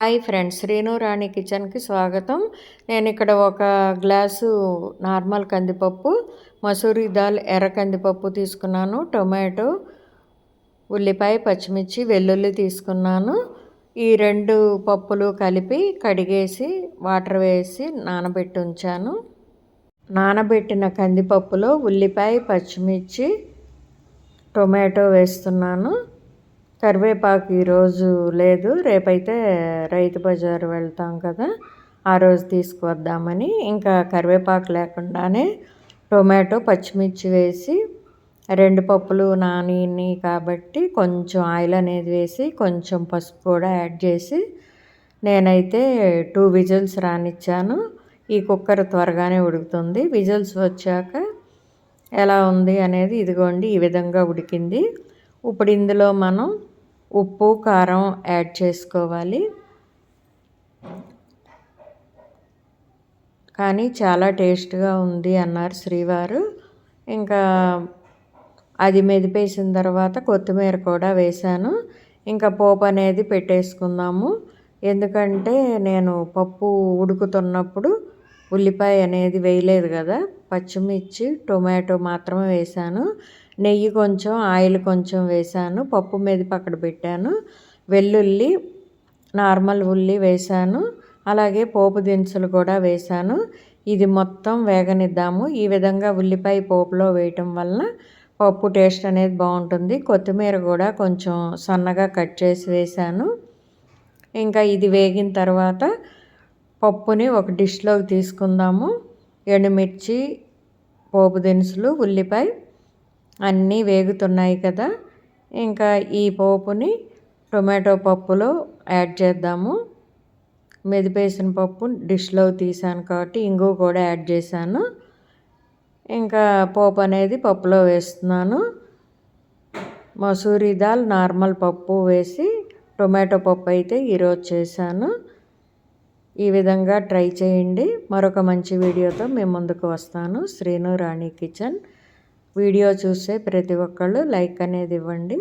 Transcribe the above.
Hi friends, Srinu రాణి కిచెన్కి స్వాగతం. నేను ఇక్కడ ఒక గ్లాసు నార్మల్ కందిపప్పు, మసూరి దాల్ ఎర్ర కందిపప్పు తీసుకున్నాను. టొమాటో, ఉల్లిపాయ, పచ్చిమిర్చి, వెల్లుల్లి తీసుకున్నాను. ఈ రెండు పప్పులు కలిపి కడిగేసి వాటర్ వేసి నానబెట్టి ఉంచాను. నానబెట్టిన కందిపప్పులో ఉల్లిపాయ, పచ్చిమిర్చి, టొమాటో వేస్తున్నాను. కరివేపాకు ఈరోజు లేదు, రేపైతే రైతు బజారు వెళ్తాం కదా, ఆ రోజు తీసుకువద్దామని ఇంకా కరివేపాకు లేకుండానే టొమాటో, పచ్చిమిర్చి వేసి, రెండు పప్పులు నాని కాబట్టి కొంచెం ఆయిల్ అనేది వేసి కొంచెం పసుపు కూడా యాడ్ చేసి నేనైతే 2 విజిల్స్ రానిచ్చాను. ఈ కుక్కర్ త్వరగానే ఉడుకుతుంది. విజిల్స్ వచ్చాక ఎలా ఉంది అనేది ఇదిగోండి, ఈ విధంగా ఉడికింది. ఇప్పుడు ఇందులో మనం ఉప్పు, కారం యాడ్ చేసుకోవాలి. కానీ చాలా టేస్ట్గా ఉంది అన్నారు శ్రీవారు. ఇంకా అది మెదిపేసిన తర్వాత కొత్తిమీర కూడా వేశాను. ఇంకా పోపు అనేది పెట్టేసుకుందాము. ఎందుకంటే నేను పప్పు ఉడుకుతున్నప్పుడు ఉల్లిపాయ అనేది వేయలేదు కదా, పచ్చిమిర్చి, టొమాటో మాత్రమే వేశాను. నెయ్యి కొంచెం, ఆయిల్ కొంచెం వేశాను. పప్పు మీద పక్కన పెట్టాను. వెల్లుల్లి, నార్మల్ ఉల్లి వేశాను. అలాగే పోపు దినుసులు కూడా వేశాను. ఇది మొత్తం వేగనిద్దాము. ఈ విధంగా ఉల్లిపాయ పోపులో వేయటం వలన పప్పు టేస్ట్ అనేది బాగుంటుంది. కొత్తిమీర కూడా కొంచెం సన్నగా కట్ చేసి వేశాను. ఇంకా ఇది వేగిన తర్వాత పప్పుని ఒక డిష్లోకి తీసుకుందాము. ఎండుమిర్చి, పోపు దినుసులు, ఉల్లిపాయ అన్నీ వేగుతున్నాయి కదా, ఇంకా ఈ పోపుని టొమాటో పప్పులో యాడ్ చేద్దాము. మెదిపేసిన పప్పు డిష్లో తీసాను కాబట్టి ఇంగువ కూడా యాడ్ చేశాను. ఇంకా పోపు అనేది పప్పులో వేస్తున్నాను. మసూరి దాల్ నార్మల్ పప్పు వేసి టొమాటో పప్పు అయితే ఈరోజు చేశాను. ఈ విధంగా ట్రై చేయండి. మరొక మంచి వీడియోతో మేము ముందుకు వస్తాను. శ్రీను రాణి కిచెన్ వీడియో చూసే ప్రతి ఒక్కళ్ళు లైక్ అనేది ఇవ్వండి.